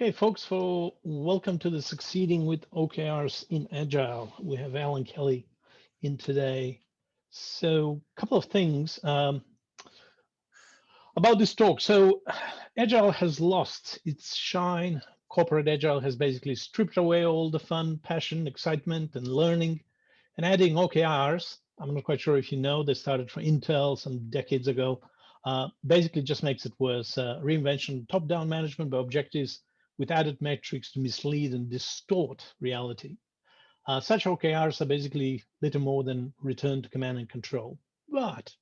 Okay, folks, welcome to the Succeeding with OKRs in Agile. We have Allan Kelly in today. So, a couple of things about this talk. So, Agile has lost its shine. Corporate Agile has basically stripped away all the fun, passion, excitement, and learning, and adding OKRs. I'm not quite sure if you know, they started from Intel some decades ago. Basically, just makes it worse. Reinvention, top-down management by objectives with added metrics to mislead and distort reality. Such OKRs are basically little more than return to command and control. But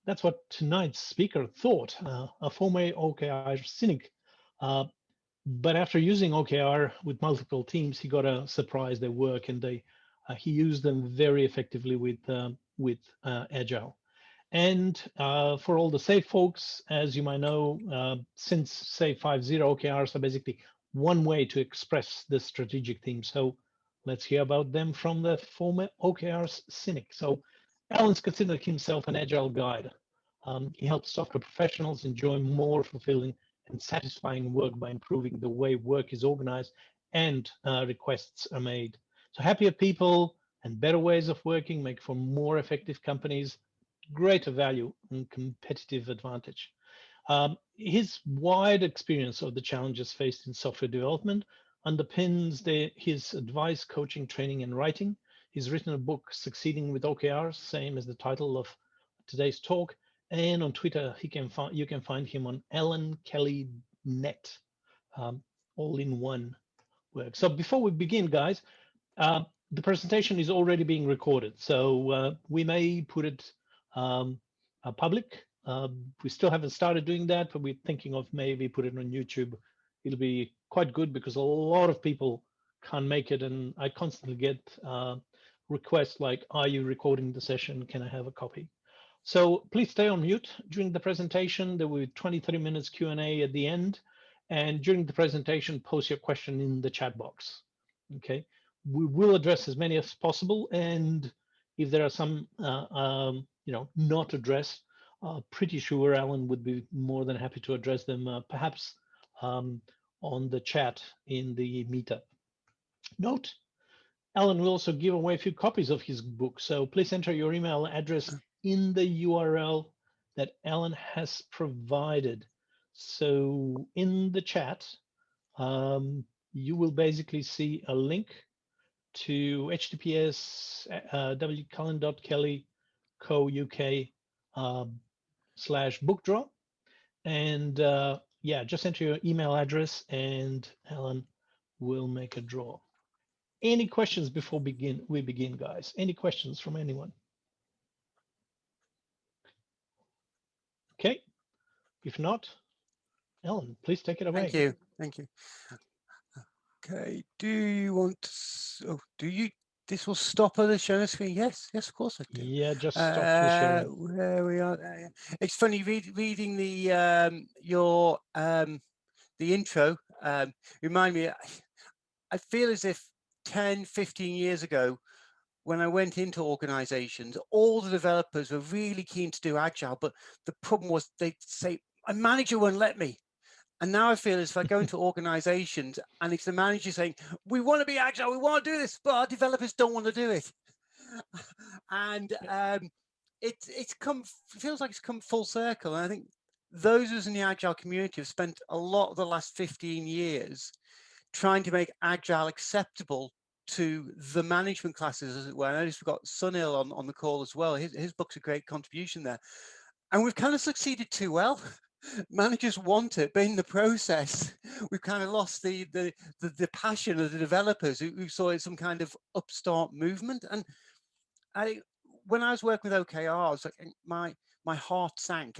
that's what tonight's speaker thought, a former OKR cynic. But after using OKR with multiple teams, he got a surprise they work, and he used them very effectively with Agile. And for all the SAFe folks, as you might know, since SAFe 5.0, OKRs are basically one way to express the strategic theme. So let's hear about them from the former OKRs cynic. So Allan's considered himself an Agile guide. He helps software professionals enjoy more fulfilling and satisfying work by improving the way work is organized and requests are made. So happier people and better ways of working make for more effective companies, greater value and competitive advantage. His wide experience of the challenges faced in software development underpins his advice, coaching, training, and writing. He's written a book, Succeeding with OKRs, same as the title of today's talk. And on Twitter, you can find him on Allan Kelly Net, all in one word. So before we begin, guys, the presentation is already being recorded, so we may put it public. We still haven't started doing that, but we're thinking of maybe put it on YouTube. It'll be quite good because a lot of people can't make it, and I constantly get requests like, "Are you recording the session? Can I have a copy?" So please stay on mute during the presentation. There will be 20-30 minutes Q&A at the end, and during the presentation, post your question in the chat box. Okay, we will address as many as possible, and if there are some not addressed, pretty sure Allan would be more than happy to address them, perhaps on the chat in the Meetup. Note, Allan will also give away a few copies of his book, so please enter your email address in the URL that Allan has provided. So in the chat, you will basically see a link to https wcullen.co.uk/bookdraw, and yeah, just enter your email address and Allan will make a draw. Any questions before we begin, guys? Any questions from anyone? Okay, if not, Allan, please take it away. Thank you. Thank you. Okay, do you want to, oh, do you, this will stop on the share screen? Yes, yes, of course I do. Yeah, just stop the sharing. Where we are. It's funny reading the intro. Remind me, I feel as if 10, 15 years ago, when I went into organizations, all the developers were really keen to do Agile, but the problem was they'd say, "My manager won't let me." And now I feel as if I go into organizations and it's the manager saying, "We want to be Agile, we want to do this, but our developers don't want to do it." And feels like it's come full circle. And I think those of us in the Agile community have spent a lot of the last 15 years trying to make Agile acceptable to the management classes, as it were. I noticed we've got Sunil on the call as well. His book's a great contribution there. And we've kind of succeeded too well. Managers want it, but in the process, we've kind of lost the passion of the developers who saw it as some kind of upstart movement. And when I was working with OKRs, like my heart sank.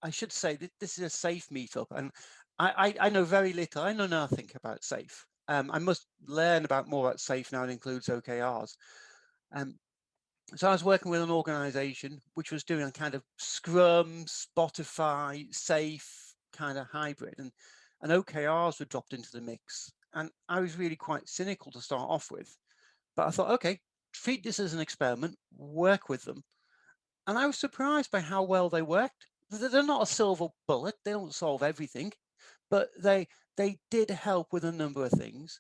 I should say that this is a SAFe meetup, and I know very little. I know nothing about SAFe. I must learn more about SAFe now. It includes OKRs. So I was working with an organization which was doing a kind of Scrum, Spotify, SAFe kind of hybrid, and OKRs were dropped into the mix. And I was really quite cynical to start off with, but I thought, okay, treat this as an experiment, work with them. And I was surprised by how well they worked. They're not a silver bullet. They don't solve everything, but they did help with a number of things,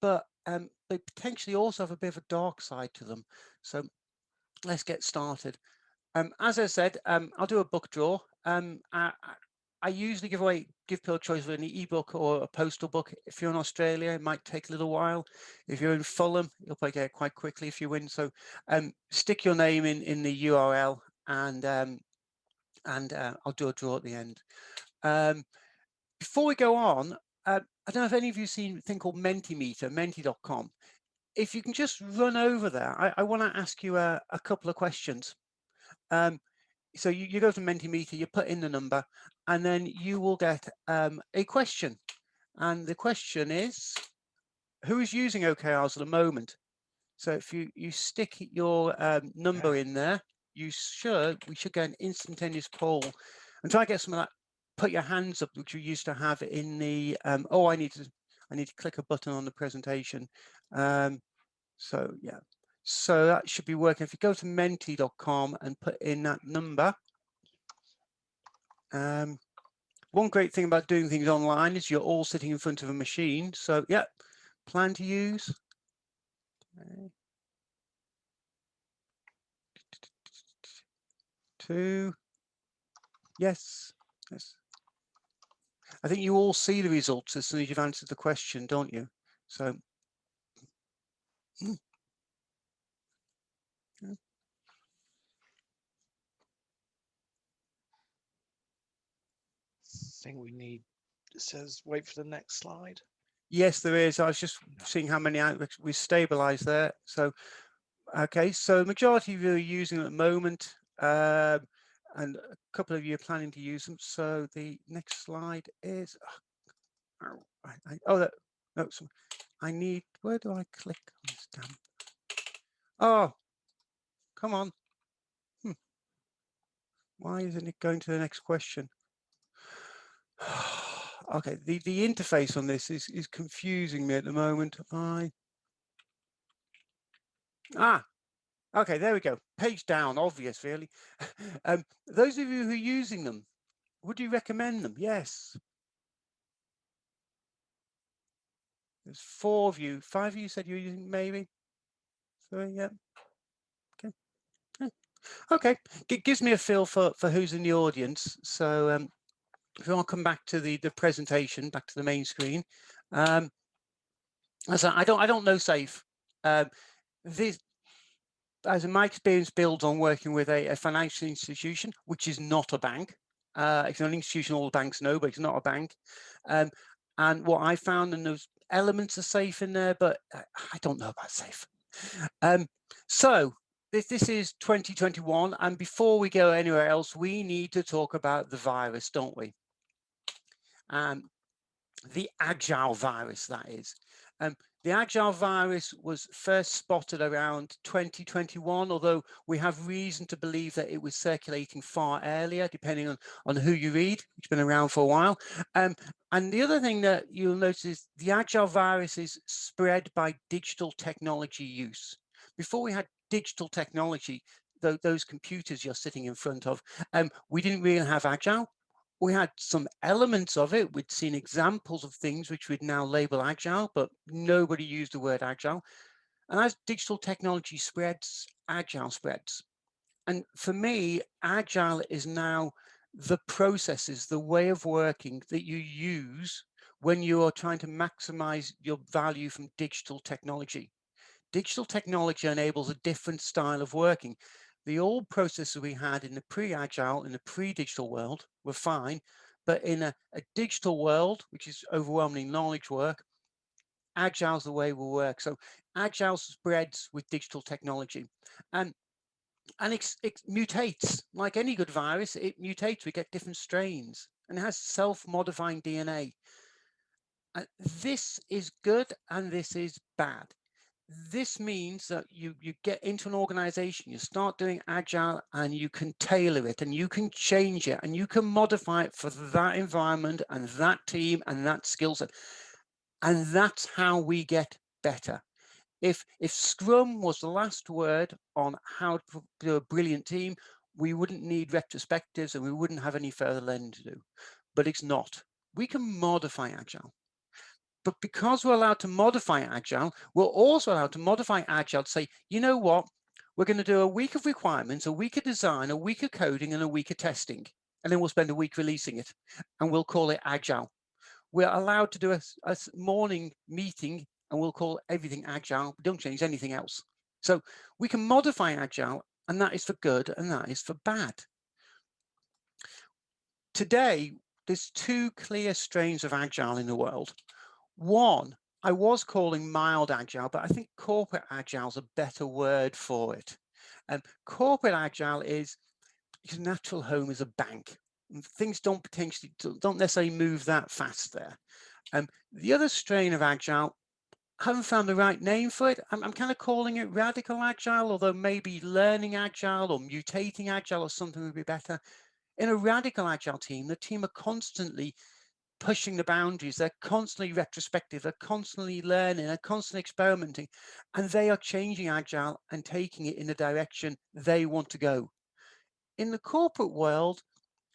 but they potentially also have a bit of a dark side to them. So let's get started. As I said, I'll do a book draw. I usually give people a choice of an ebook or a postal book. If you're in Australia, it might take a little while. If you're in Fulham, you'll probably get it quite quickly if you win. So stick your name in the URL, and I'll do a draw at the end. Before we go on, I don't know if any of you have seen a thing called Mentimeter, menti.com. If you can just run over there, I want to ask you a couple of questions. So you go to Mentimeter, you put in the number, and then you will get a question. And the question is, who is using OKRs at the moment? So if you stick your number in there, we should get an instantaneous poll. And try to get some of that, put your hands up, which you used to have in the, I need to click a button on the presentation. So yeah, so that should be working. If you go to menti.com and put in that number, one great thing about doing things online is you're all sitting in front of a machine. So yeah, plan to use. Okay. 2. Yes. Yes. I think you all see the results as soon as you've answered the question, don't you? So. I think we need, it says wait for the next slide. Yes, there is. I was just seeing how many we stabilized there. So, okay, so the majority of you are using it at the moment, and a couple of you are planning to use them. So the next slide is, I need, where do I click on this damn? Oh, come on. Why isn't it going to the next question? Okay, the interface on this is confusing me at the moment. Okay, there we go. Page down, obvious, really. Those of you who are using them, would you recommend them? Yes. There's 4 of you. 5 of you said you're using maybe. So yeah. Okay. Okay. It gives me a feel for who's in the audience. So if I'll come back to the presentation, back to the main screen. As I don't know SAFe. This, as in my experience, builds on working with a financial institution, which is not a bank. It's an institution all banks know, but it's not a bank. And what I found, and there's elements of SAFe in there, but I don't know about SAFe. So this is 2021, and before we go anywhere else, we need to talk about the virus, don't we? The Agile virus, that is. The Agile virus was first spotted around 2021, although we have reason to believe that it was circulating far earlier, depending on who you read. It's been around for a while. And the other thing that you'll notice is the Agile virus is spread by digital technology use. Before we had digital technology, those computers you're sitting in front of, we didn't really have Agile. We had some elements of it. We'd seen examples of things which we'd now label Agile, but nobody used the word Agile. And as digital technology spreads, Agile spreads. And for me, Agile is now the processes, the way of working that you use when you are trying to maximize your value from digital technology. Digital technology enables a different style of working. The old processes we had in the pre-Agile, in the pre-digital world were fine, but in a digital world, which is overwhelmingly knowledge work, Agile's the way we work. So Agile spreads with digital technology. And it mutates. Like any good virus, it mutates. We get different strains, and it has self-modifying DNA. This is good and this is bad. This means that you get into an organization, you start doing Agile, and you can tailor it and you can change it and you can modify it for that environment and that team and that skill set. And that's how we get better. If Scrum was the last word on how to do a brilliant team, we wouldn't need retrospectives and we wouldn't have any further learning to do. But it's not. we can modify Agile. But because we're allowed to modify Agile, we're also allowed to modify Agile to say, you know what, we're going to do a week of requirements, a week of design, a week of coding, and a week of testing. And then we'll spend a week releasing it, and we'll call it Agile. We're allowed to do a morning meeting, and we'll call everything Agile. We don't change anything else. So we can modify Agile, and that is for good, and that is for bad. Today, there's two clear strains of Agile in the world. One, I was calling mild Agile, but I think corporate Agile is a better word for it. And corporate Agile is your natural home is a bank. Things don't necessarily move that fast there. The other strain of Agile, I haven't found the right name for it. I'm kind of calling it radical Agile, although maybe learning Agile or mutating Agile or something would be better. In a radical Agile team, the team are constantly pushing the boundaries. They're constantly retrospective. They're constantly learning. They're constantly experimenting. And they are changing Agile and taking it in the direction they want to go. In the corporate world,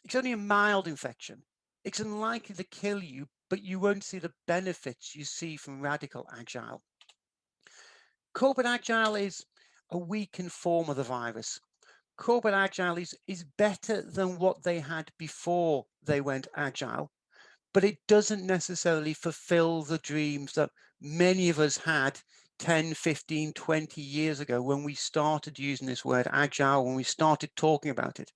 it's only a mild infection. It's unlikely to kill you, but you won't see the benefits you see from radical Agile. Corporate Agile is a weakened form of the virus. Corporate Agile is better than what they had before they went Agile, but it doesn't necessarily fulfill the dreams that many of us had 10, 15, 20 years ago when we started using this word Agile, when we started talking about it.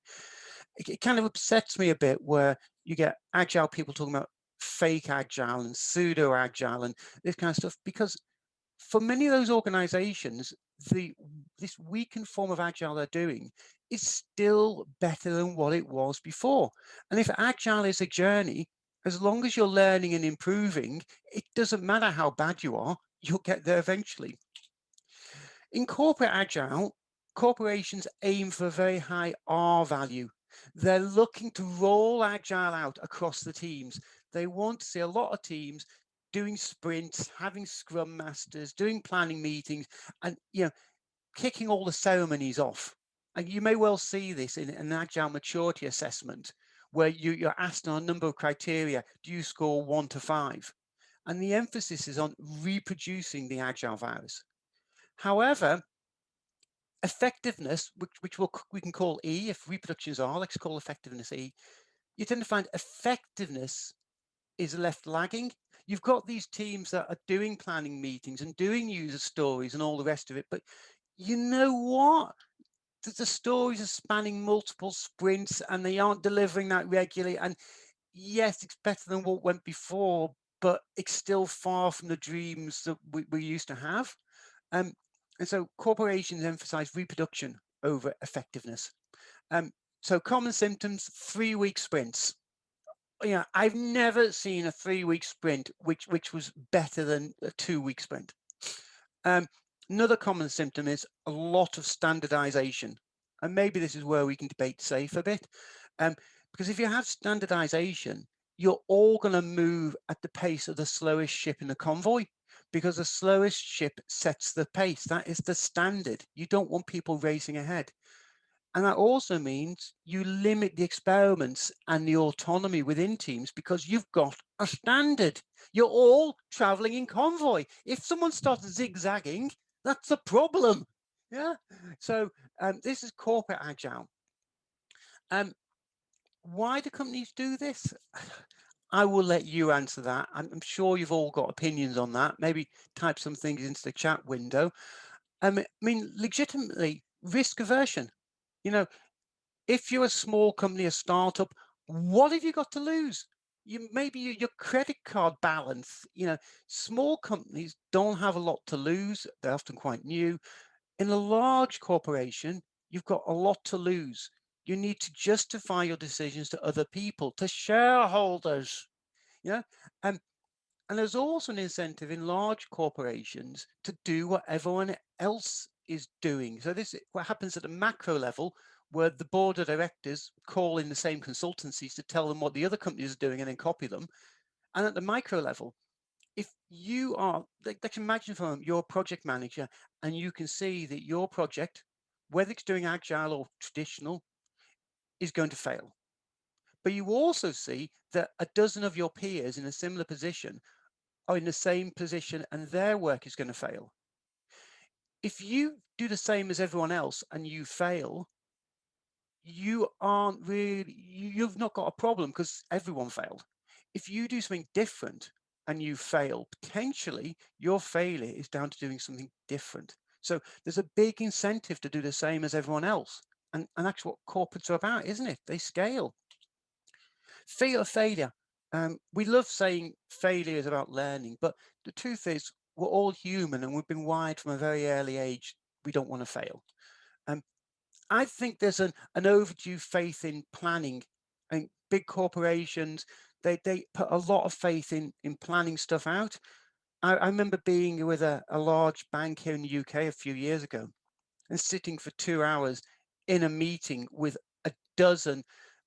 It kind of upsets me a bit where you get Agile people talking about fake Agile and pseudo Agile and this kind of stuff, because for many of those organizations, this weakened form of Agile they're doing is still better than what it was before. And if Agile is a journey, as long as you're learning and improving, it doesn't matter how bad you are, you'll get there eventually. In corporate Agile, corporations aim for a very high R value. They're looking to roll Agile out across the teams. They want to see a lot of teams doing sprints, having scrum masters, doing planning meetings, and kicking all the ceremonies off. And you may well see this in an Agile maturity assessment, where you're asked on a number of criteria. Do you score 1 to 5? And the emphasis is on reproducing the Agile virus. However, effectiveness, which we can call E, if reproduction is R, let's call effectiveness E, you tend to find effectiveness is left lagging. You've got these teams that are doing planning meetings and doing user stories and all the rest of it, but you know what? The stories are spanning multiple sprints and they aren't delivering that regularly. And yes, it's better than what went before, but it's still far from the dreams that we used to have. And so corporations emphasize reproduction over effectiveness. So common symptoms, 3-week sprints. I've never seen a 3-week sprint which was better than a 2-week sprint. Another common symptom is a lot of standardization. And maybe this is where we can debate SAFe a bit. Because if you have standardization, you're all going to move at the pace of the slowest ship in the convoy, because the slowest ship sets the pace. That is the standard. You don't want people racing ahead. And that also means you limit the experiments and the autonomy within teams because you've got a standard. You're all traveling in convoy. If someone starts zigzagging, that's a problem. Yeah. So this is corporate Agile. Why do companies do this? I will let you answer that. I'm sure you've all got opinions on that. Maybe type some things into the chat window. I mean, legitimately, risk aversion. If you're a small company, a startup, what have you got to lose? Maybe your credit card balance. Small companies don't have a lot to lose. They're often quite new. In a large corporation, you've got a lot to lose. You need to justify your decisions to other people, to shareholders. And there's also an incentive in large corporations to do what everyone else is doing. So this is what happens at the macro level, where the board of directors call in the same consultancies to tell them what the other companies are doing and then copy them. And at the micro level, if you are, let's imagine you're a project manager and you can see that your project, whether it's doing Agile or traditional, is going to fail. But you also see that a dozen of your peers in a similar position are in the same position and their work is going to fail. If you do the same as everyone else and you fail, you aren't really, you've not got a problem because everyone failed. If you do something different and you fail, potentially your failure is down to doing something different. So there's a big incentive to do the same as everyone else. And that's what corporates are about, isn't it? They scale. Fear of failure. We love saying failure is about learning, but the truth is we're all human and we've been wired from a very early age. We don't want to fail. I think there's an overdue faith in planning. And big corporations, they put a lot of faith in planning stuff out. I remember being with a large bank here in the UK a few years ago and sitting for 2 hours in a meeting with a dozen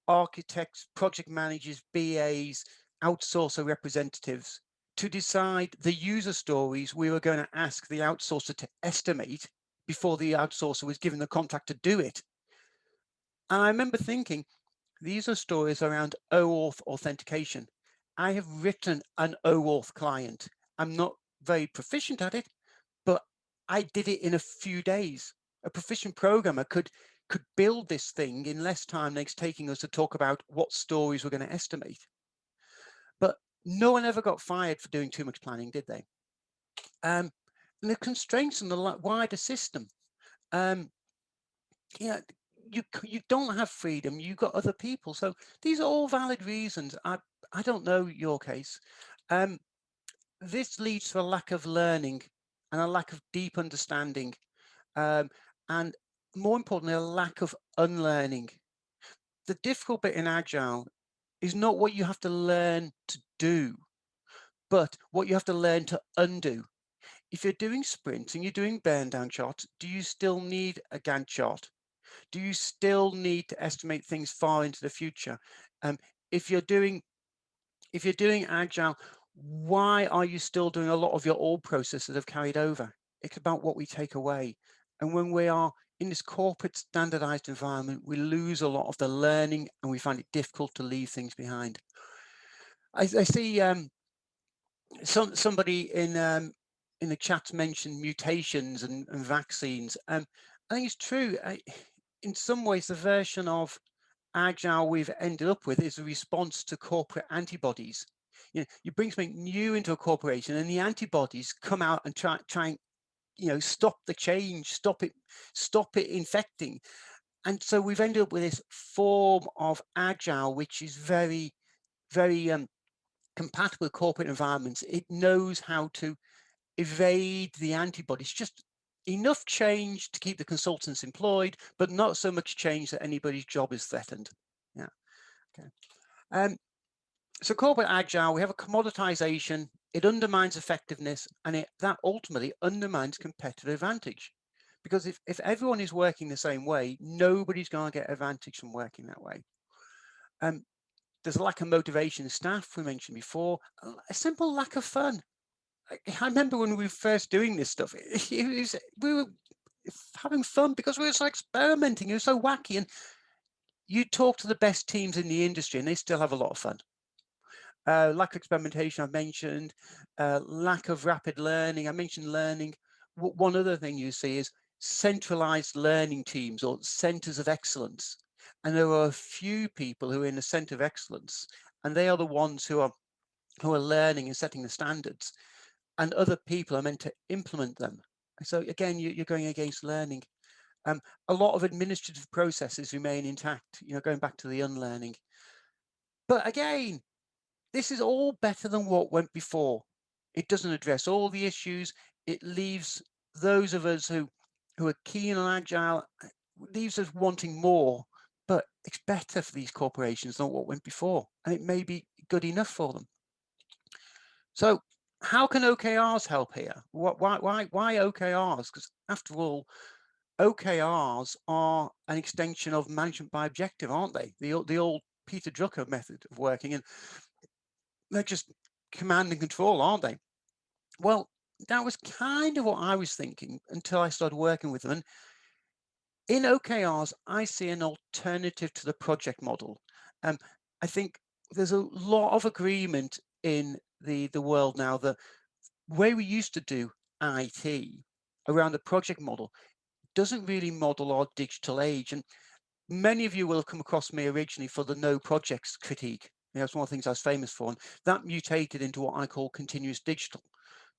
architects, project managers, BAs, outsourcer representatives to decide the user stories we were going to ask the outsourcer to estimate before the outsourcer was given the contract to do it. And I remember thinking, these are stories around OAuth authentication. I have written an OAuth client. I'm not very proficient at it, but I did it in a few days. A proficient programmer could build this thing in less time than it's taking us to talk about what stories we're going to estimate. But no one ever got fired for doing too much planning, did they? And the constraints in the wider system. Yeah, you don't have freedom. You've got other people. So these are all valid reasons. I don't know your case. This leads to a lack of learning and a lack of deep understanding, and more importantly, a lack of unlearning. The difficult bit in Agile is not what you have to learn to do, but what you have to learn to undo. If you're doing sprints and you're doing burn down charts, do you still need a Gantt chart? Do you still need to estimate things far into the future? If you're doing Agile, why are you still doing a lot of your old processes that have carried over? It's about what we take away. And when we are in this corporate standardized environment, we lose a lot of the learning and we find it difficult to leave things behind. I see somebody in the chat mentioned mutations and vaccines. I think it's true. In some ways, the version of Agile we've ended up with is a response to corporate antibodies. You bring something new into a corporation and the antibodies come out and try and stop the change, stop it infecting. And so we've ended up with this form of Agile, which is very, very compatible with corporate environments. It knows how to evade the antibodies, just enough change to keep the consultants employed, but not so much change that anybody's job is threatened. Yeah. Okay. So corporate Agile, we have a commoditization. It undermines effectiveness, and that ultimately undermines competitive advantage. Because if everyone is working the same way, nobody's going to get advantage from working that way. There's a lack of motivation in staff, we mentioned before, a simple lack of fun. I remember when we were first doing this stuff, we were having fun because we were so experimenting, it was so wacky. And you talk to the best teams in the industry and they still have a lot of fun. Lack of experimentation, I've mentioned. Lack of rapid learning, I mentioned learning. One other thing you see is centralized learning teams or centers of excellence. And there are a few people who are in the center of excellence, and they are the ones who are learning and setting the standards. And other people are meant to implement them. So again, you're going against learning. A lot of administrative processes remain intact, going back to the unlearning. But again, this is all better than what went before. It doesn't address all the issues. It leaves those of us who are keen on Agile, leaves us wanting more, but it's better for these corporations than what went before. And it may be good enough for them. So how can OKRs help here? Why OKRs? Because after all, OKRs are an extension of management by objective, aren't they? The old Peter Drucker method of working, and they're just command and control, aren't they? Well, that was kind of what I was thinking until I started working with them. And in OKRs, I see an alternative to the project model. I think there's a lot of agreement in the world now that the way we used to do IT around the project model doesn't really model our digital age. And many of you will have come across me originally for the no projects critique. That's one of the things I was famous for. And that mutated into what I call continuous digital.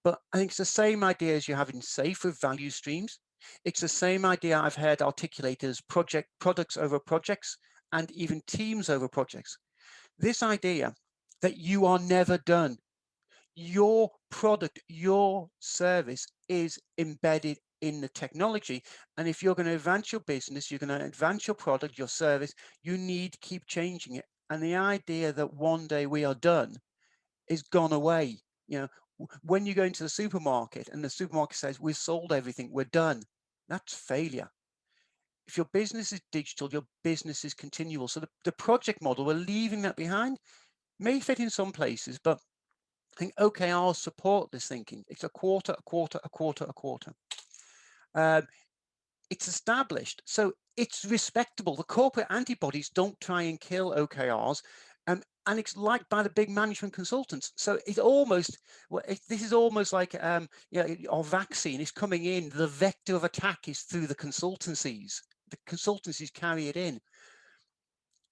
But I think it's the same idea as you have in SAFe with value streams. It's the same idea I've heard articulated as products over projects, and even teams over projects. This idea that you are never done. Your product, your service is embedded in the technology. And if you're going to advance your business, you're going to advance your product, your service, you need to keep changing it. And the idea that one day we are done is gone away. When you go into the supermarket and the supermarket says, we've sold everything, we're done, that's failure. If your business is digital, your business is continual. So the project model, we're leaving that behind. May fit in some places, but I think OKRs support this thinking. It's a quarter, a quarter, a quarter, a quarter. It's established, so it's respectable. The corporate antibodies don't try and kill OKRs, and it's liked by the big management consultants. So it's almost, this is almost like, our vaccine is coming in. The vector of attack is through the consultancies. The consultancies carry it in.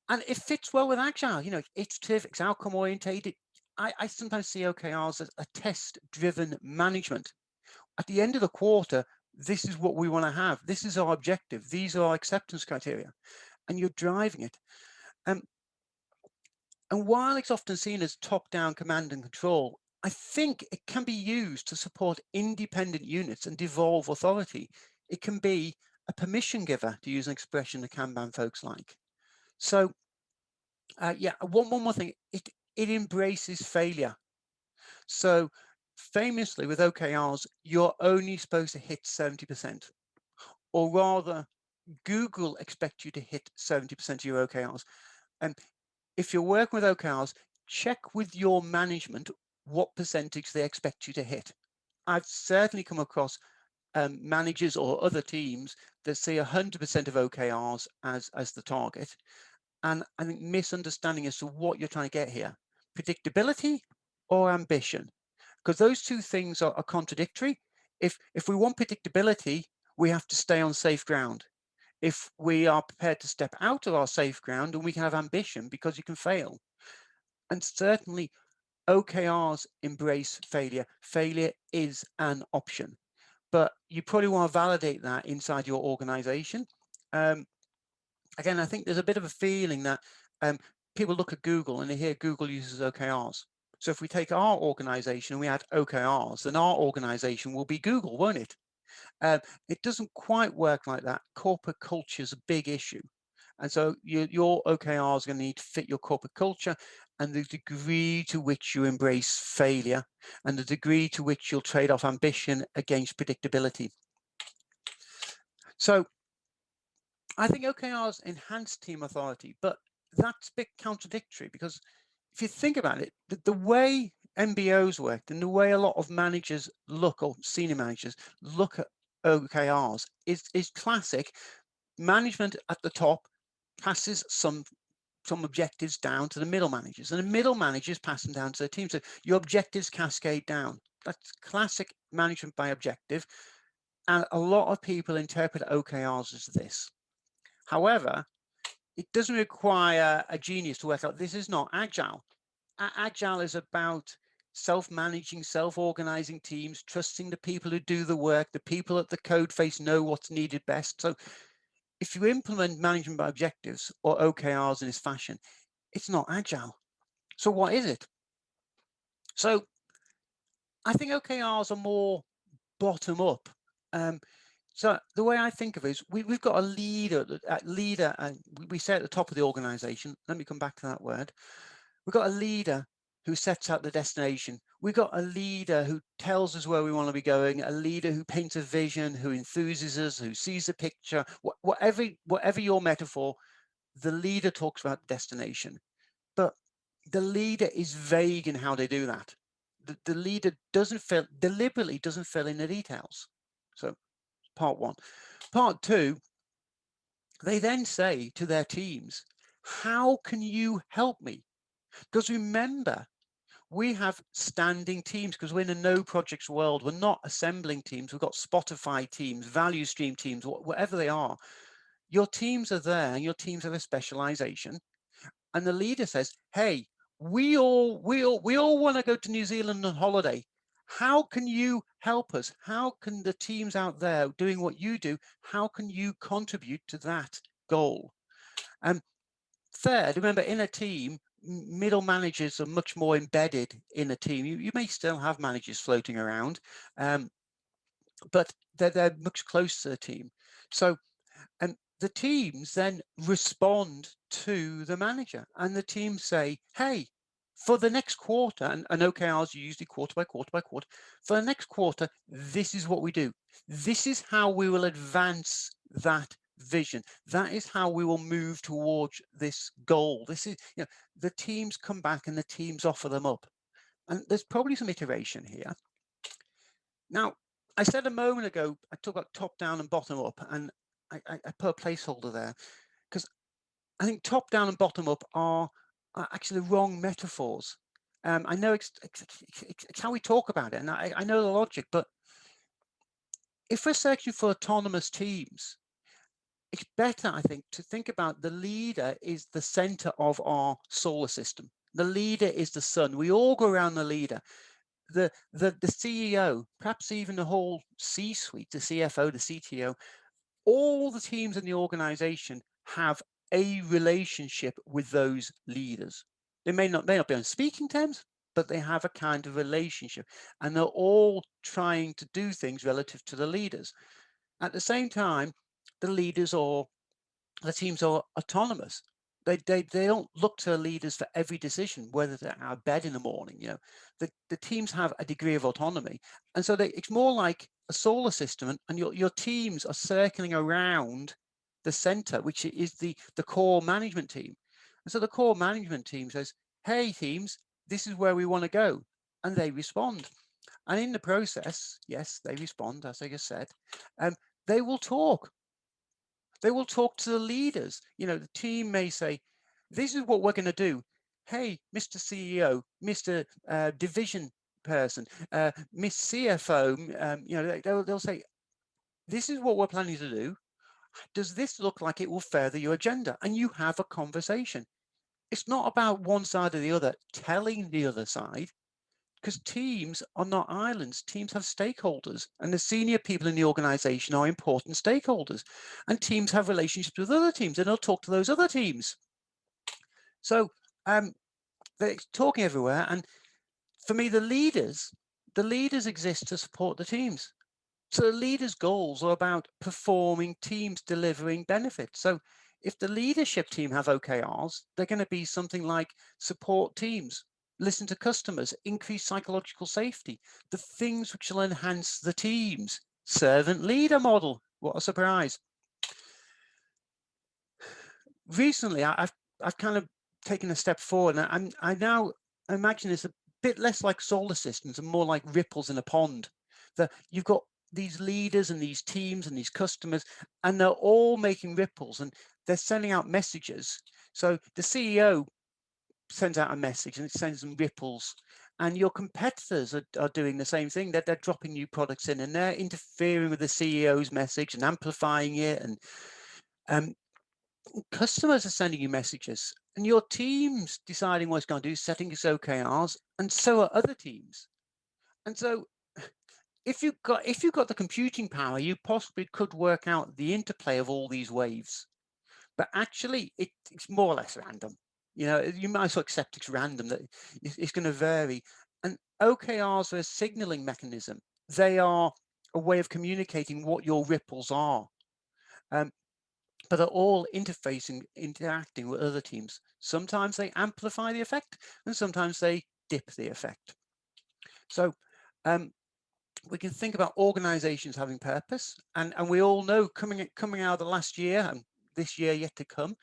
And it fits well with Agile. It's terrific, it's outcome orientated. I sometimes see OKRs as a test-driven management. At the end of the quarter, this is what we want to have. This is our objective. These are our acceptance criteria. And you're driving it. And while it's often seen as top-down command and control, I think it can be used to support independent units and devolve authority. It can be a permission giver, to use an expression the Kanban folks like. So, one more thing. It embraces failure. So famously with OKRs, you're only supposed to hit 70%, or rather Google expects you to hit 70% of your OKRs. And if you're working with OKRs, check with your management what percentage they expect you to hit. I've certainly come across managers or other teams that see 100% of OKRs as the target. And I think misunderstanding as to what you're trying to get here, predictability or ambition, because those two things are contradictory. If we want predictability, we have to stay on safe ground. If we are prepared to step out of our safe ground, and we can have ambition, because you can fail. And certainly OKRs embrace failure. Failure is an option, but you probably want to validate that inside your organization. Again, I think there's a bit of a feeling that people look at Google and they hear Google uses OKRs. So if we take our organization and we add OKRs, then our organization will be Google, won't it? It doesn't quite work like that. Corporate culture is a big issue. And so your OKRs are going to need to fit your corporate culture, and the degree to which you embrace failure, and the degree to which you'll trade off ambition against predictability. So I think OKRs enhance team authority, but that's a bit contradictory, because if you think about it, the way MBOs work and the way a lot of managers look, or senior managers look at OKRs is classic. Management at the top passes some objectives down to the middle managers, and the middle managers pass them down to their team. So your objectives cascade down. That's classic management by objective. And a lot of people interpret OKRs as this. However, it doesn't require a genius to work out this is not Agile. Agile is about self-managing, self-organizing teams, trusting the people who do the work, the people at the code face know what's needed best. So if you implement management by objectives, or OKRs in this fashion, it's not Agile. So what is it? So I think OKRs are more bottom up. So the way I think of it is we've got a leader, and we say at the top of the organization, let me come back to that word. We've got a leader who sets out the destination. We've got a leader who tells us where we want to be going, a leader who paints a vision, who enthuses us, who sees the picture, whatever your metaphor, the leader talks about destination. But the leader is vague in how they do that. The leader deliberately doesn't fill in the details. So part one. Part two, they then say to their teams, How can you help me? Because remember, we have standing teams because we're in a no projects world. We're not assembling teams. We've got Spotify teams, value stream teams, whatever they are. Your teams are there and your teams have a specialization. And the leader says, hey, we all want to go to New Zealand on holiday. How can you help us? How can the teams out there doing what you do, how can you contribute to that goal? And third, remember, in a team, middle managers are much more embedded in a team. You may still have managers floating around, but they're much closer to the team. So, and the teams then respond to the manager, and the teams say, hey, for the next quarter, and OKRs are usually quarter by quarter by quarter, for the next quarter, this is what we do. This is how we will advance that vision. That is how we will move towards this goal. This is, the teams come back and the teams offer them up. And there's probably some iteration here. Now, I said a moment ago, I talked about top down and bottom up, and I put a placeholder there because I think top down and bottom up are actually the wrong metaphors. I know it's how we talk about it, and I know the logic, but if we're searching for autonomous teams, it's better, I think, to think about the leader is the center of our solar system. The leader is the sun. We all go around the leader. The CEO, perhaps even the whole C-suite, the CFO, the CTO, all the teams in the organization have a relationship with those leaders. They may not be on speaking terms, but they have a kind of relationship, and they're all trying to do things relative to the leaders. At the same time, the leaders or the teams are autonomous. They don't look to the leaders for every decision, whether they're out of bed in the morning. The teams have a degree of autonomy, and so it's more like a solar system, and your teams are circling around the center, which is the core management team. And so the core management team says, hey teams, this is where we want to go, and they respond. And in the process, yes, they respond, as I just said, they will talk. They will talk to the leaders. The team may say, this is what we're going to do. Hey, Mr. CEO, Mr. Division person, Miss CFO, they'll say, this is what we're planning to do. Does this look like it will further your agenda? And you have a conversation. It's not about one side or the other telling the other side, because teams are not islands. Teams have stakeholders, and the senior people in the organization are important stakeholders, and teams have relationships with other teams, and they'll talk to those other teams. So they're talking everywhere, and for me, the leaders exist to support the teams. So the leaders' goals are about performing, teams delivering benefits. So if the leadership team have OKRs, they're going to be something like support teams, listen to customers, increase psychological safety, the things which will enhance the team's servant leader model. What a surprise. Recently, I've kind of taken a step forward, and I now imagine it's a bit less like solar systems and more like ripples in a pond. That you've got these leaders and these teams and these customers, and they're all making ripples and they're sending out messages. So the CEO sends out a message and it sends them ripples, and your competitors are doing the same thing. They're dropping new products in and they're interfering with the CEO's message and amplifying it, and customers are sending you messages, and your team's deciding what it's going to do, setting its OKRs, and so are other teams. And so if you've got the computing power, you possibly could work out the interplay of all these waves. But actually, it's more or less random. You might as well accept it's random, that it's going to vary. And OKRs are a signaling mechanism. They are a way of communicating what your ripples are. But they're all interacting with other teams. Sometimes they amplify the effect, and sometimes they dip the effect. So we can think about organizations having purpose, and we all know coming out of the last year and this year yet to come,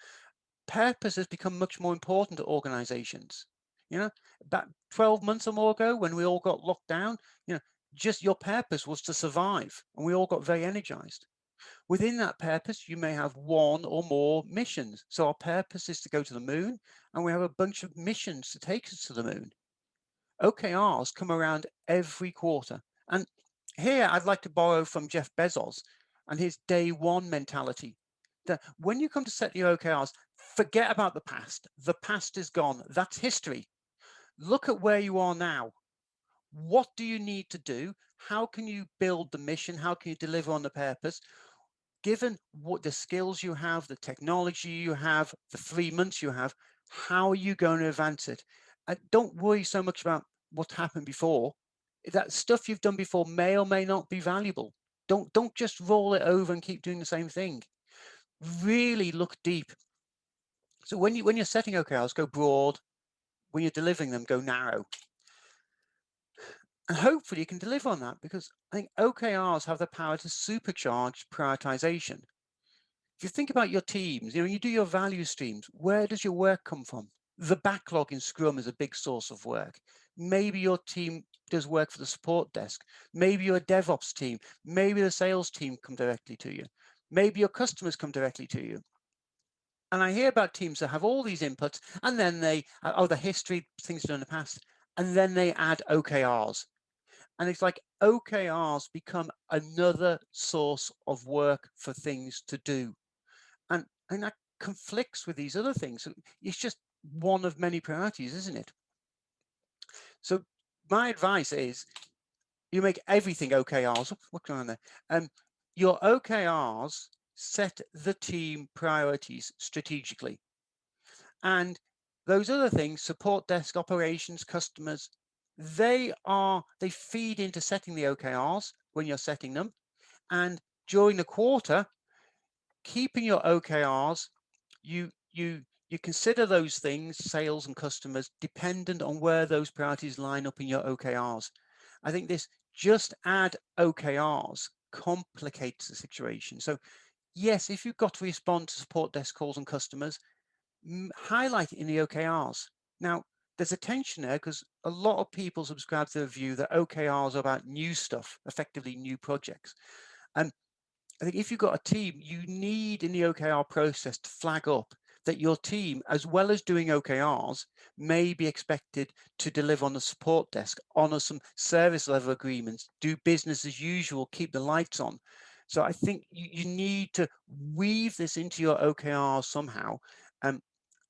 purpose has become much more important to organizations. About 12 months or more ago, when we all got locked down, just your purpose was to survive, and we all got very energized. Within that purpose, you may have one or more missions. So our purpose is to go to the moon, and we have a bunch of missions to take us to the moon. OKRs come around every quarter. And here I'd like to borrow from Jeff Bezos and his day one mentality. That when you come to set your OKRs, forget about the past. The past is gone. That's history. Look at where you are now. What do you need to do? How can you build the mission? How can you deliver on the purpose? Given what the skills you have, the technology you have, the 3 months you have, how are you going to advance it? And don't worry so much about what happened before. That stuff you've done before may or may not be valuable. Don't just roll it over and keep doing the same thing. Really look deep. So when you're setting OKRs, go broad. When you're delivering them, go narrow. And hopefully you can deliver on that, because I think OKRs have the power to supercharge prioritization. If you think about your teams, when you do your value streams, where does your work come from? The backlog in Scrum is a big source of work. Maybe your team does work for the support desk. Maybe you're a DevOps team. Maybe the sales team come directly to you. Maybe your customers come directly to you. And I hear about teams that have all these inputs, and then they, the history, things done in the past, and then they add OKRs. And it's like OKRs become another source of work for things to do. And that conflicts with these other things. It's just one of many priorities, isn't it? So my advice is you make everything OKRs. What's going on there? Your OKRs set the team priorities strategically. And those other things, support desk, operations, customers, they feed into setting the OKRs when you're setting them. And during the quarter, keeping your OKRs, you consider those things, sales and customers, dependent on where those priorities line up in your OKRs. I think this just add OKRs complicates the situation. So yes, if you've got to respond to support desk calls and customers, highlight it in the OKRs. Now, there's a tension there because a lot of people subscribe to the view that OKRs are about new stuff, effectively new projects. And I think if you've got a team, you need in the OKR process to flag up that your team, as well as doing OKRs, may be expected to deliver on the support desk, honor some service level agreements, do business as usual, keep the lights on. So I think you need to weave this into your OKRs somehow.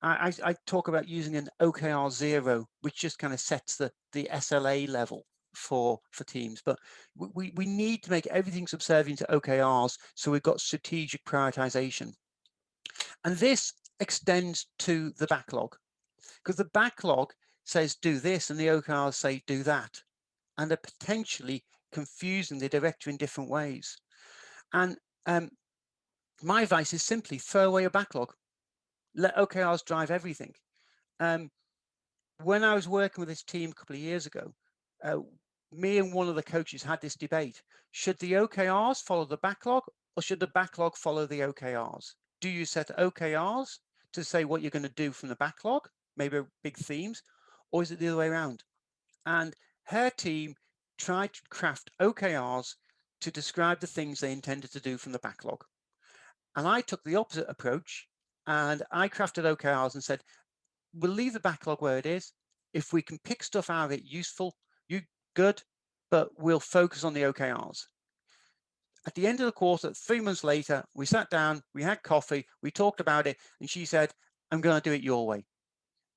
I talk about using an OKR 0, which just kind of sets the SLA level for teams, but we need to make everything subservient to OKRs, so we've got strategic prioritization. And this extends to the backlog, because the backlog says do this and the OKRs say do that, and they're potentially confusing the director in different ways. And my advice is simply throw away your backlog. Let OKRs drive everything. When I was working with this team a couple of years ago, me and one of the coaches had this debate. Should the OKRs follow the backlog, or should the backlog follow the OKRs? Do you set OKRs to say what you're going to do from the backlog, maybe big themes, or is it the other way around? And her team tried to craft OKRs to describe the things they intended to do from the backlog. And I took the opposite approach, and I crafted OKRs and said, we'll leave the backlog where it is. If we can pick stuff out of it useful, good, but we'll focus on the OKRs. At the end of the quarter, 3 months later, we sat down, we had coffee, we talked about it, and she said, I'm going to do it your way.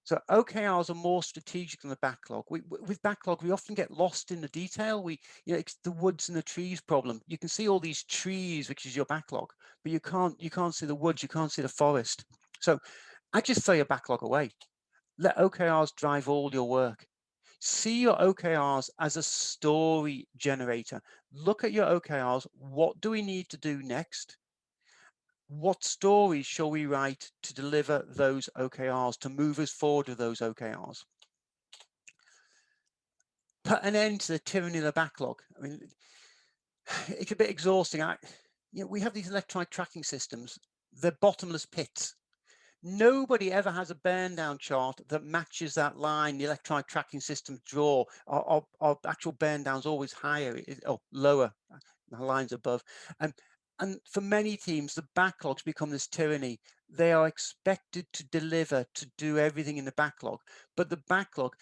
So OKRs are more strategic than the backlog. With backlog, we often get lost in the detail. It's the woods and the trees problem. You can see all these trees, which is your backlog, but you can't see the woods, you can't see the forest. So I just throw your backlog away. Let OKRs drive all your work. See your OKRs as a story generator. Look at your OKRs. What do we need to do next? What stories shall we write to deliver those OKRs, to move us forward with those OKRs? Put an end to the tyranny of the backlog. I mean, it's a bit exhausting. We have these electronic tracking systems. They're bottomless pits. Nobody ever has a burn down chart that matches that line the electronic tracking system draw. Our actual burn down is always higher or lower, the lines above. And for many teams, the backlogs become this tyranny. They are expected to deliver, to do everything in the backlog, but the backlog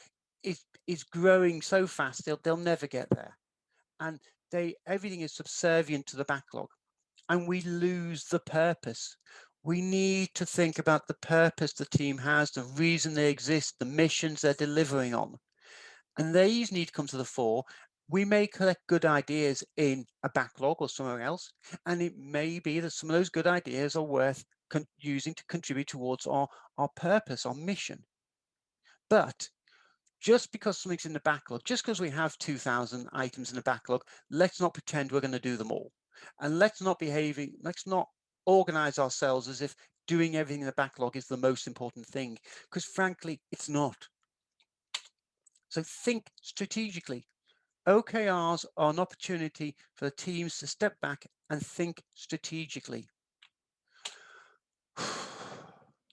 is growing so fast, they'll never get there. And everything is subservient to the backlog, and we lose the purpose. We need to think about the purpose the team has, the reason they exist, the missions they're delivering on. And these need to come to the fore. We may collect good ideas in a backlog or somewhere else, and it may be that some of those good ideas are worth using to contribute towards our purpose, our mission. But just because something's in the backlog, just because we have 2,000 items in the backlog, let's not pretend we're going to do them all. And let's not organize ourselves as if doing everything in the backlog is the most important thing, because frankly, it's not. So think strategically. OKRs are an opportunity for the teams to step back and think strategically.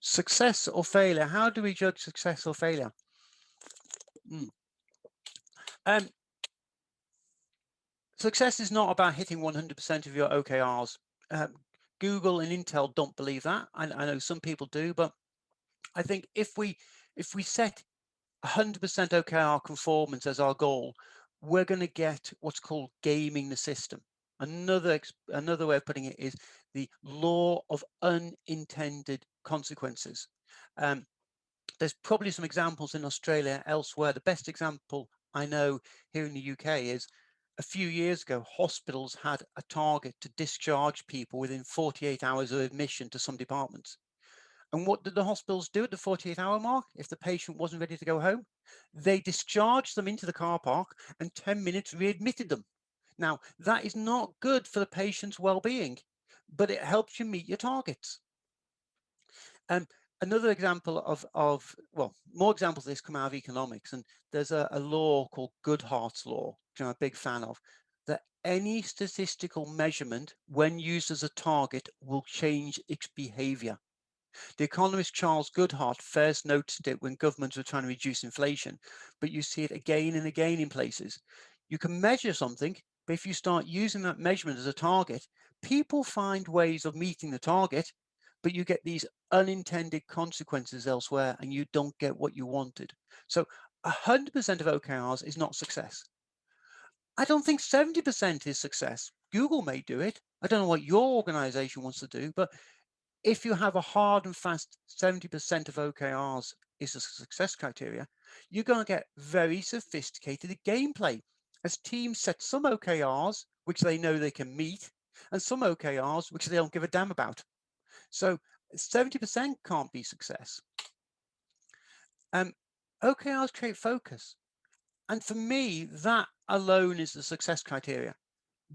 Success or failure? How do we judge success or failure? Success is not about hitting 100% of your OKRs. Google and Intel don't believe that. I know some people do, but I think if we set 100% OKR conformance as our goal, we're going to get what's called gaming the system. Another way of putting it is the law of unintended consequences. There's probably some examples in Australia elsewhere. The best example I know here in the UK is a few years ago, hospitals had a target to discharge people within 48 hours of admission to some departments. And what did the hospitals do at the 48-hour mark if the patient wasn't ready to go home? They discharged them into the car park and 10 minutes readmitted them. Now, that is not good for the patient's well-being, but it helps you meet your targets. Another example well, more examples of this come out of economics, and there's a law called Goodhart's law, which I'm a big fan of, that any statistical measurement, when used as a target, will change its behavior. The economist Charles Goodhart first noticed it when governments were trying to reduce inflation, but you see it again and again in places. You can measure something, but if you start using that measurement as a target, people find ways of meeting the target, but you get these unintended consequences elsewhere and you don't get what you wanted. So 100% of OKRs is not success. I don't think 70% is success. Google may do it. I don't know what your organization wants to do, but if you have a hard and fast 70% of OKRs is a success criteria, you're going to get very sophisticated gameplay as teams set some OKRs, which they know they can meet, and some OKRs, which they don't give a damn about. So 70% can't be success. OKRs create focus. And for me, that alone is the success criteria.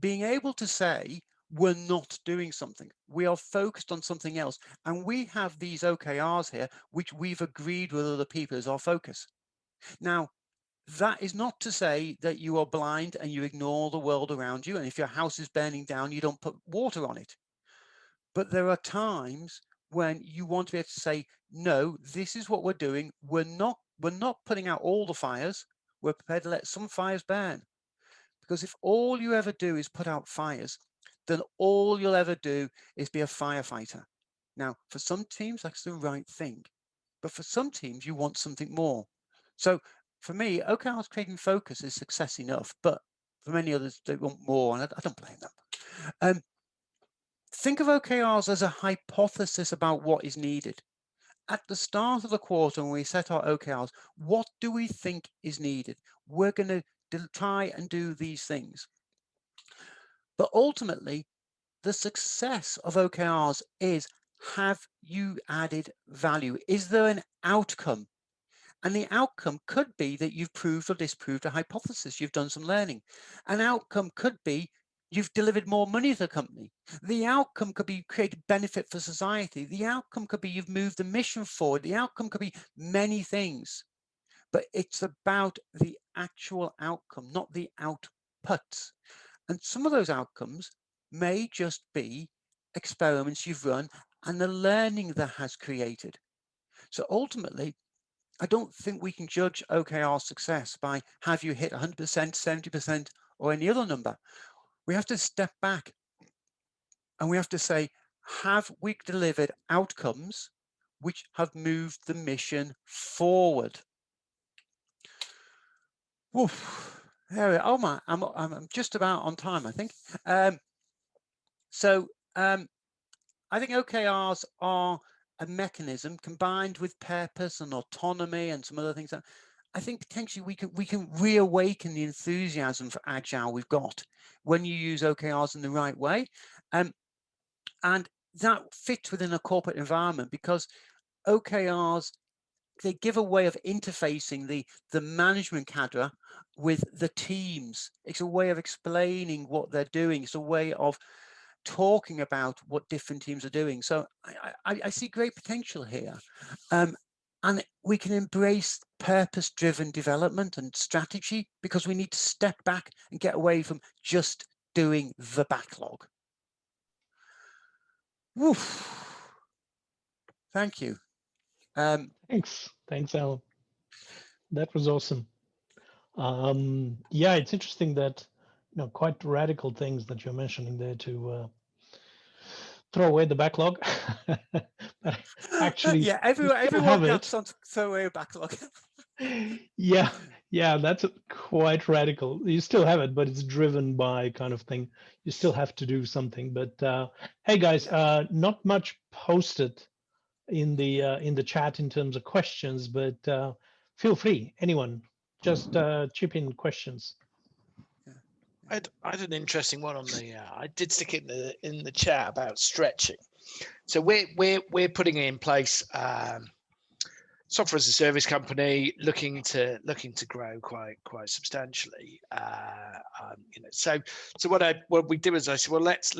Being able to say, we're not doing something, we are focused on something else, and we have these OKRs here, which we've agreed with other people as our focus. Now, that is not to say that you are blind and you ignore the world around you, and if your house is burning down, you don't put water on it. But there are times when you want to be able to say, no, this is what we're doing. We're not putting out all the fires. We're prepared to let some fires burn. Because if all you ever do is put out fires, then all you'll ever do is be a firefighter. Now, for some teams, that's the right thing. But for some teams, you want something more. So for me, OKRs creating focus is success enough. But for many others, they want more, and I don't blame them. Think of OKRs as a hypothesis about what is needed. At the start of the quarter, when we set our OKRs, what do we think is needed? We're going to try and do these things. But ultimately, the success of OKRs is, have you added value? Is there an outcome? And the outcome could be that you've proved or disproved a hypothesis. You've done some learning. An outcome could be you've delivered more money to the company. The outcome could be created benefit for society. The outcome could be you've moved the mission forward. The outcome could be many things. But it's about the actual outcome, not the output. And some of those outcomes may just be experiments you've run and the learning that has created. So ultimately, I don't think we can judge OKR success by have you hit 100%, 70%, or any other number. We have to step back and we have to say, have we delivered outcomes which have moved the mission forward? Oof. There we are. Oh my, I'm just about on time, I think. I think OKRs are a mechanism combined with purpose and autonomy and some other things that I think potentially we can reawaken the enthusiasm for Agile we've got when you use OKRs in the right way. And that fits within a corporate environment because OKRs, they give a way of interfacing the management cadre with the teams. It's a way of explaining what they're doing. It's a way of talking about what different teams are doing. So I see great potential here. And we can embrace purpose-driven development and strategy because we need to step back and get away from just doing the backlog. Woof. Thank you. Thanks, Alan. That was awesome. Yeah, it's interesting that quite radical things that you're mentioning there to throw away the backlog. But actually, yeah, everyone jumps on to throw away a backlog. yeah, that's quite radical. You still have it, but it's driven by kind of thing. You still have to do something. But hey, guys, not much posted in the chat in terms of questions, but feel free, anyone, just chip in questions. I had an interesting one on the. I did stick it in the chat about stretching. So we're putting in place software as a service company, looking to grow quite substantially. So what we did was I said, well, let's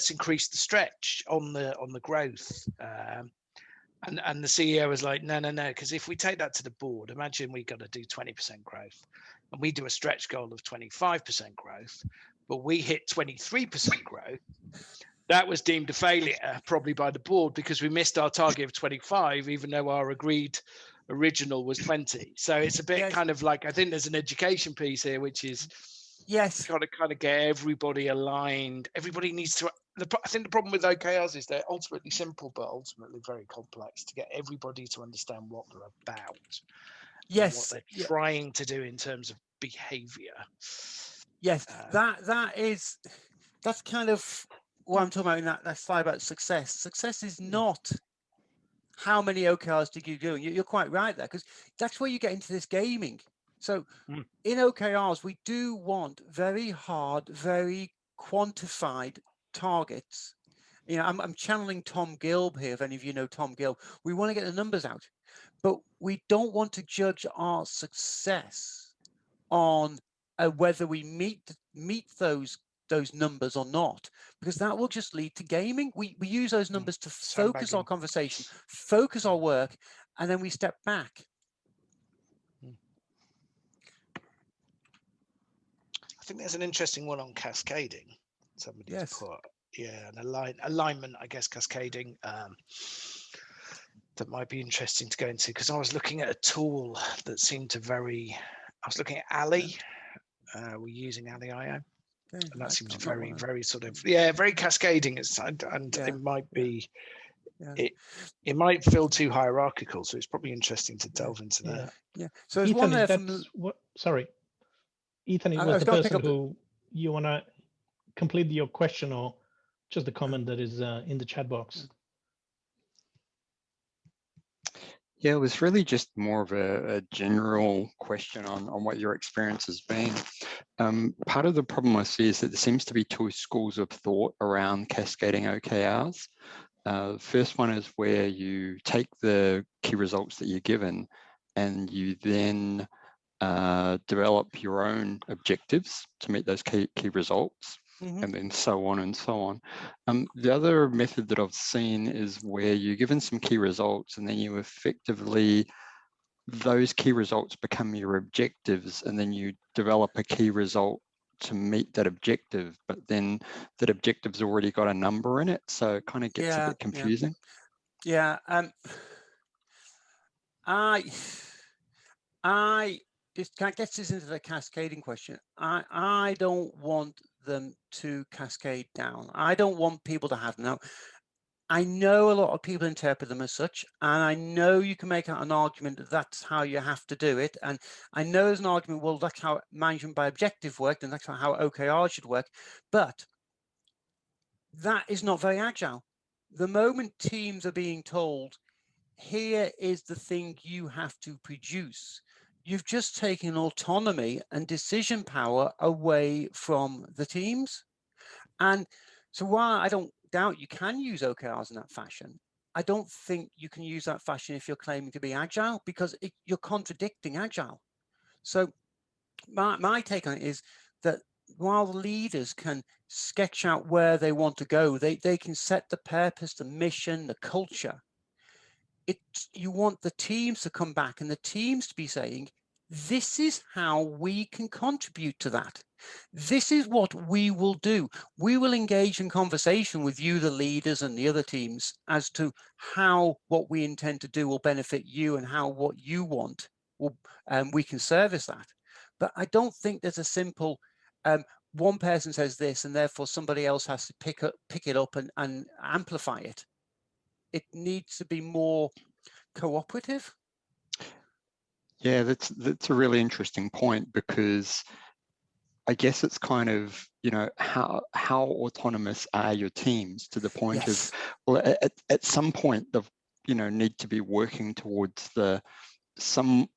increase the stretch on the growth. And the CEO was like, no, because if we take that to the board, imagine we got to do 20% growth, and we do a stretch goal of 25% growth, but we hit 23% growth. That was deemed a failure probably by the board because we missed our target of 25, even though our agreed original was 20. So it's a bit kind of like, I think there's an education piece here, which is kind of get everybody aligned. Everybody needs to. I think the problem with OKRs is they're ultimately simple, but ultimately very complex to get everybody to understand what they're about. Yes. What they're trying to do in terms of behavior. Yes, that's kind of what I'm talking about in that slide about success. Success is not how many OKRs did you do. You're quite right there, because that's where you get into this gaming. So in OKRs, we do want very hard, very quantified targets. I'm channeling Tom Gilb here, if any of you know Tom Gilb. We want to get the numbers out, but we don't want to judge our success on whether we meet those numbers or not, because that will just lead to gaming. We use those numbers to focus our conversation, focus our work, and then we step back. I think there's an interesting one on cascading. Somebody's put, an alignment, I guess, cascading. That might be interesting to go into, because I was looking at a tool that seemed to I was looking at Ali. We're using Ali.io, and that seems very sort of very cascading. It might be it might feel too hierarchical, so it's probably interesting to delve into that. So there's Ethan, one there sorry, Ethan, it was the person who you want to complete your question, or just the comment that is in the chat box? Yeah, it was really just more of a general question on what your experience has been. Part of the problem I see is that there seems to be two schools of thought around cascading OKRs. The first one is where you take the key results that you're given and you then develop your own objectives to meet those key results. And then so on and so on. The other method that I've seen is where you're given some key results and then you effectively, those key results become your objectives, and then you develop a key result to meet that objective, but then that objective's already got a number in it, so it kind of gets a bit confusing. This gets us into the cascading question. I don't want them to cascade down. I don't want people to have them. Now, I know a lot of people interpret them as such, and I know you can make out an argument that that's how you have to do it. And I know there's an argument, well, that's how management by objective worked, and that's how OKR should work. But that is not very agile. The moment teams are being told, here is the thing you have to produce, you've just taken autonomy and decision power away from the teams. And so while I don't doubt you can use OKRs in that fashion, I don't think you can use that fashion if you're claiming to be agile, because you're contradicting agile. So my take on it is that while the leaders can sketch out where they want to go, they can set the purpose, the mission, the culture. You want the teams to come back and the teams to be saying, this is how we can contribute to that. This is what we will do. We will engage in conversation with you, the leaders and the other teams, as to how what we intend to do will benefit you and how what you want will, we can service that. But I don't think there's a simple, one person says this and therefore somebody else has to pick it up and amplify it. It needs to be more cooperative. Yeah, that's a really interesting point, because I guess it's kind of, you know, how autonomous are your teams, to the point Yes. of, well, at some point they've, you know, need to be working towards some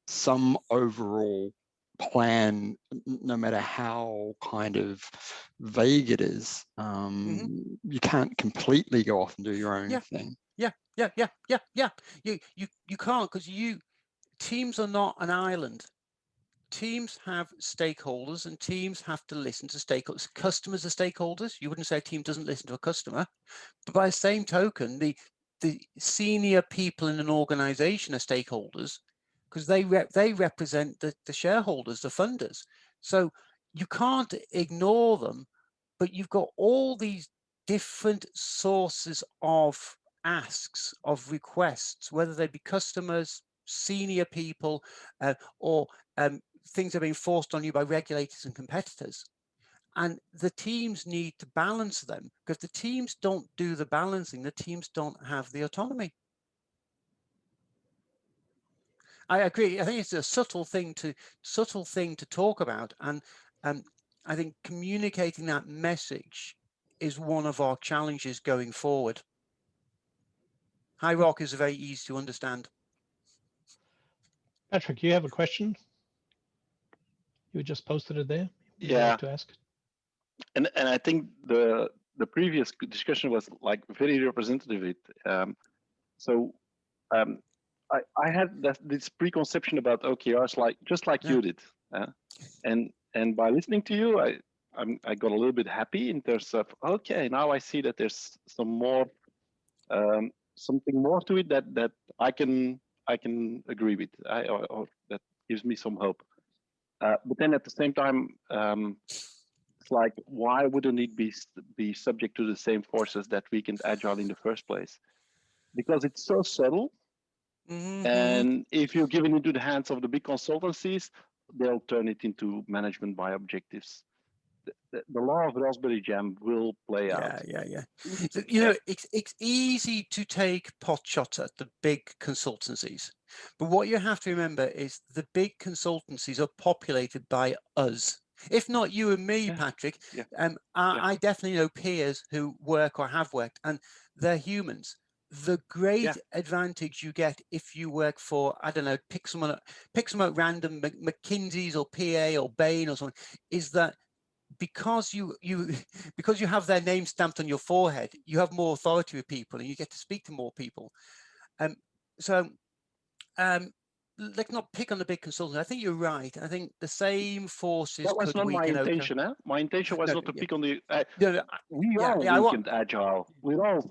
overall plan, no matter how kind of vague it is. You can't completely go off and do your own thing. Yeah. You can't, because teams are not an island. Teams have stakeholders, and teams have to listen to stakeholders. Customers are stakeholders. You wouldn't say a team doesn't listen to a customer, but by the same token, the senior people in an organization are stakeholders, because they represent the shareholders, the funders. So you can't ignore them, but you've got all these different sources of asks, of requests, whether they be customers, senior people, or things are being forced on you by regulators and competitors. And the teams need to balance them, because if the teams don't do the balancing, the teams don't have the autonomy. I agree. I think it's a subtle thing to talk about, and I think communicating that message is one of our challenges going forward. Hierarchy is very easy to understand. Patrick, you have a question? You just posted it there. Would you Yeah. like to ask? And I think the previous discussion was like very representative. I had this preconception about OKRs, just like you did, and by listening to you, I got a little bit happy in terms of, okay, now I see that there's some more, something more to it that I can agree with, or that gives me some hope. But then at the same time, it's like, why wouldn't it be subject to the same forces that weakened Agile in the first place? Because it's so subtle. And if you're giving it into the hands of the big consultancies, they'll turn it into management by objectives. The law of Raspberry Jam will play out. Yeah. So, you know, it's easy to take pot shots at the big consultancies, but what you have to remember is the big consultancies are populated by us. If not you and me, Patrick, I definitely know peers who work or have worked, and they're humans. The great advantage you get if you work for, I don't know, pick someone at random, McKinsey's or PA or Bain or something, is that because you have their name stamped on your forehead, you have more authority with people and you get to speak to more people. Let's not pick on the big consultants. I think you're right. I think the same forces. That was not my intention. My intention was not to pick on the. We all weakened Agile. We're all.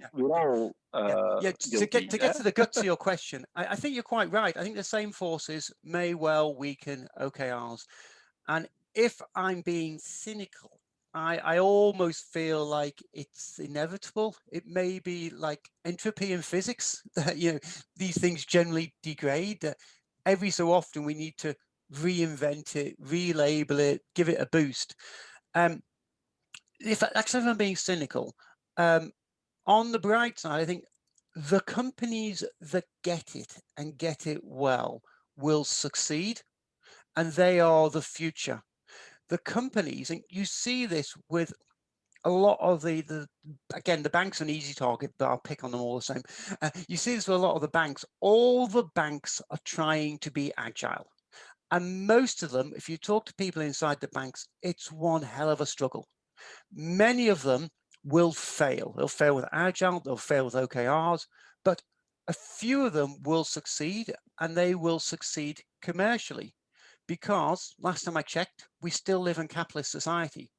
To get to the guts of your question, I think you're quite right. I think the same forces may well weaken OKRs, and if I'm being cynical, I almost feel like it's inevitable. It may be like entropy in physics, that these things generally degrade. Every so often we need to reinvent it, relabel it, give it a boost. if I'm being cynical, on the bright side, I think the companies that get it and get it well will succeed, and they are the future. The companies, and you see this with a lot of again, the banks are an easy target, but I'll pick on them all the same. You see this with a lot of the banks. All the banks are trying to be agile. And most of them, if you talk to people inside the banks, it's one hell of a struggle. Many of them will fail. They'll fail with Agile, they'll fail with OKRs, but a few of them will succeed, and they will succeed commercially. Because last time I checked, we still live in capitalist society.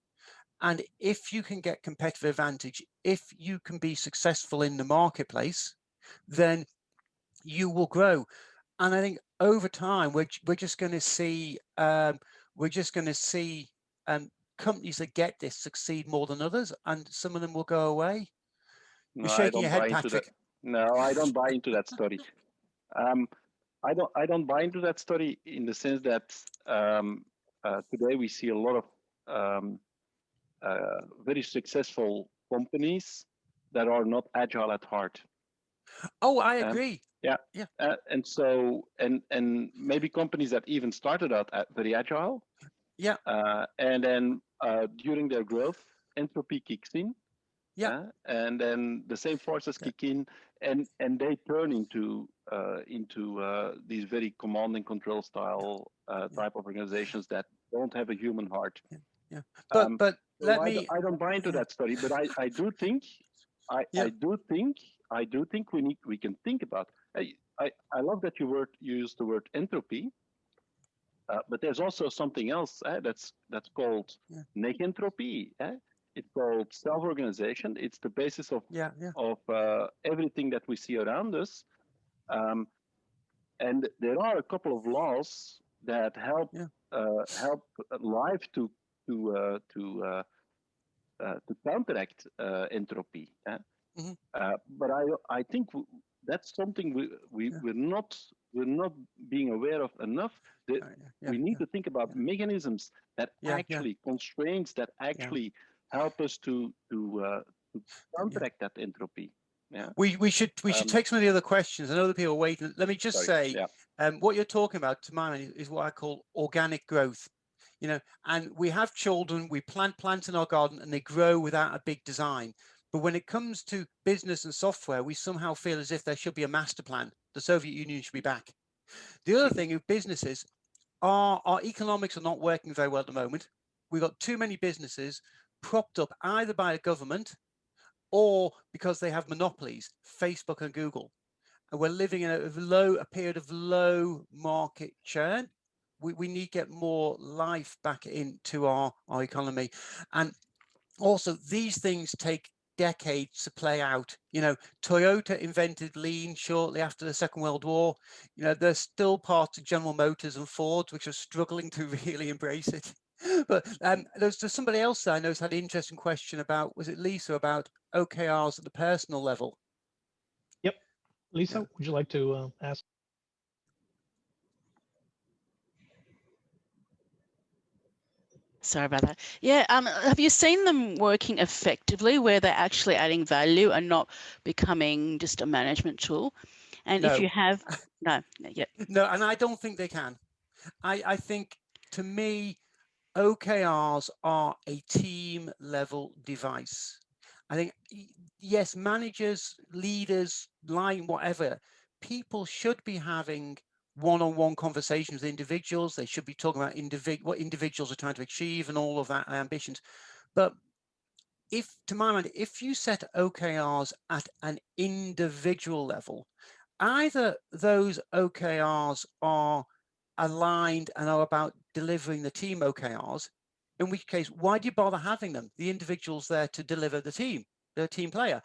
And if you can get competitive advantage, if you can be successful in the marketplace, then you will grow. And I think over time, we're just going to see companies that get this succeed more than others, and some of them will go away. No, You're shaking your head, Patrick. No, I don't buy into that story. I don't buy into that story in the sense that today we see a lot of very successful companies that are not agile at heart. Oh, I agree. Yeah. Yeah. And so, and maybe companies that even started out very agile. Yeah. And then during their growth, entropy kicks in. Yeah. And then the same forces kick in, and they turn into these very command and control style type of organizations that don't have a human heart. Yeah. But let me. I don't buy into that story, but I do think I do think we can think about. I love that you used the word entropy, but there's also something else that's called negentropy. It's called self-organization. It's the basis of everything that we see around us, and there are a couple of laws that help life to counteract entropy. But I think that's something we're not being aware of enough. We need to think about mechanisms that actually constraints that actually help us to counteract that entropy. Yeah. We should take some of the other questions. I know the people are waiting. Let me just say, what you're talking about, to my mind, is what I call organic growth. You know, and we have children, we plant plants in our garden, and they grow without a big design. But when it comes to business and software, we somehow feel as if there should be a master plan. The Soviet Union should be back. The other thing with businesses, our economics are not working very well at the moment. We've got too many businesses propped up either by a government or because they have monopolies, Facebook and Google. And we're living in a period of low market churn. We need to get more life back into our economy. And also, these things take decades to play out. You know, Toyota invented lean shortly after the Second World War. You know, there's still parts of General Motors and Ford which are struggling to really embrace it. But there's somebody else that I know has had an interesting question about, was it Lisa, about OKRs at the personal level? Yep. Lisa, would you like to ask? Sorry about that. Yeah, have you seen them working effectively where they're actually adding value and not becoming just a management tool? And if you have, no, yet. No, and I don't think they can. I think, to me, OKRs are a team level device. I think, yes, managers, leaders, line, whatever, people should be having one-on-one conversations with individuals. They should be talking about what individuals are trying to achieve and all of that ambitions. But to my mind, if you set OKRs at an individual level, either those OKRs are aligned and are about delivering the team OKRs, in which case, why do you bother having them? The individual's there to deliver the team, the team player.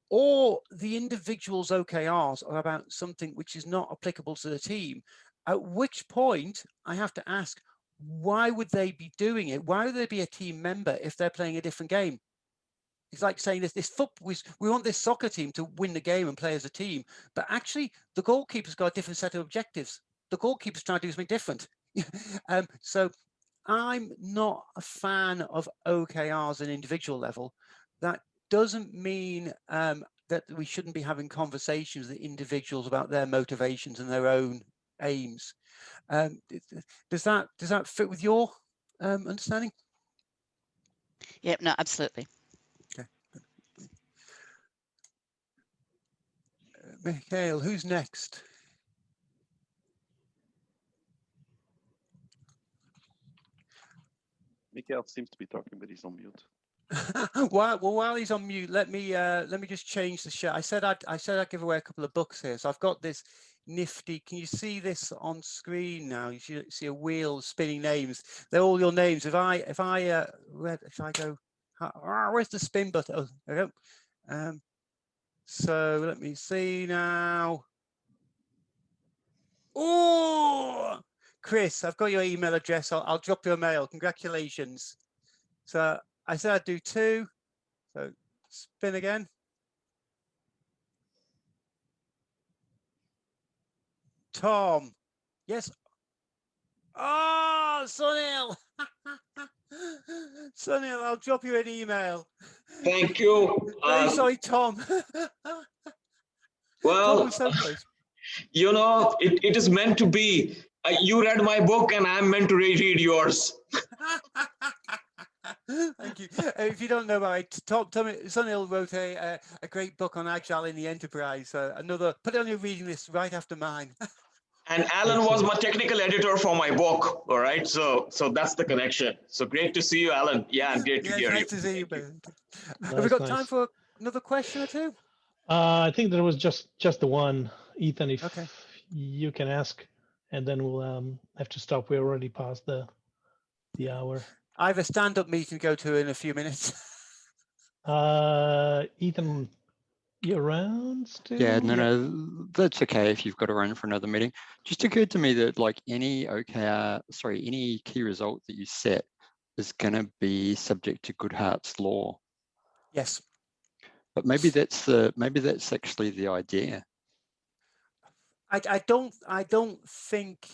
Or the individual's OKRs are about something which is not applicable to the team, at which point I have to ask, why would they be doing it? Why would they be a team member if they're playing a different game? It's like saying we want this soccer team to win the game and play as a team, but actually the goalkeeper's got a different set of objectives. The goalkeeper's trying to do something different. So I'm not a fan of OKRs at an individual level. That doesn't mean that we shouldn't be having conversations with individuals about their motivations and their own aims. Does that fit with your understanding? Yep, no, absolutely. Okay. Mikhail, who's next? Mikhail seems to be talking, but he's on mute. While he's on mute, let me just change the show. I said I'd give away a couple of books here. So I've got this nifty. Can you see this on screen now? You should see a wheel spinning names. They're all your names. If I go, where's the spin button? Oh, there we go. So let me see now. Oh, Chris, I've got your email address. I'll drop you a mail. Congratulations. So I said I'd do 2. So spin again. Tom. Yes. Oh, Sunil. Sunil, I'll drop you an email. Thank you. Very sorry, Tom. Well, Tom, so close. You know, it is meant to be. You read my book and I'm meant to read yours. Thank you. If you don't know about it, Sunil wrote a great book on Agile in the enterprise. Put it on your reading list right after mine. And Alan was my technical editor for my book. All right. So that's the connection. So great to see you, Alan. Yeah, and great to hear nice you. To see you. Nice, Have we got time for another question or two? I think there was just the one, Ethan, if you can ask, and then we'll have to stop. We're already past the hour. I have a stand-up meeting to go to in a few minutes. Ethan, you around still? Yeah, no, that's okay if you've got to run for another meeting. Just occurred to me that like any any key result that you set is going to be subject to Goodhart's law. Yes. But maybe that's actually the idea. I don't think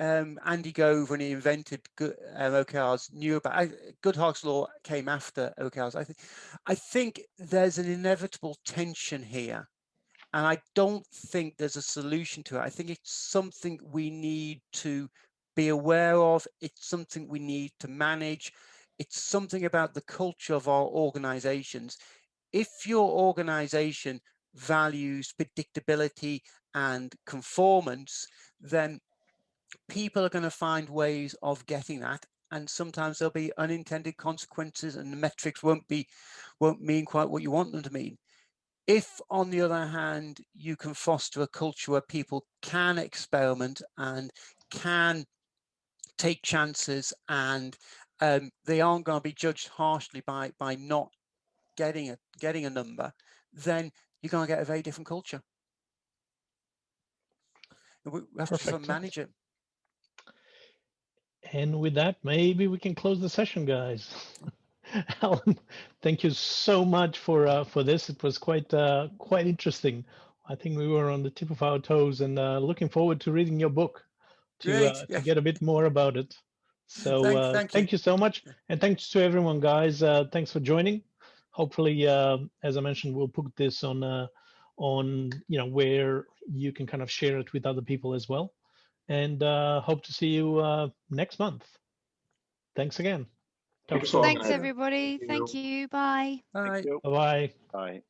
Andy Gove, when he invented OKRs, knew about Goodhart's law. Came after OKRs. I think there's an inevitable tension here, and I don't think there's a solution to it. I think it's something we need to be aware of. It's something we need to manage. It's something about the culture of our organizations. If your organization values predictability and conformance, then people are going to find ways of getting that, and sometimes there'll be unintended consequences, and the metrics won't mean quite what you want them to mean. If, on the other hand, you can foster a culture where people can experiment and can take chances, and they aren't going to be judged harshly by not getting a number, then you're going to get a very different culture. We have to sort of manage it. And with that, maybe we can close the session, guys. Alan, thank you so much for this. It was quite interesting. I think we were on the tip of our toes, and looking forward to reading your book to get a bit more about it. So thank you so much, and thanks to everyone, guys. Thanks for joining. Hopefully, as I mentioned, we'll put this on where you can kind of share it with other people as well. And hope to see you next month. Thanks again. Thanks, everybody. Thank you. Bye. Bye. Bye. Bye.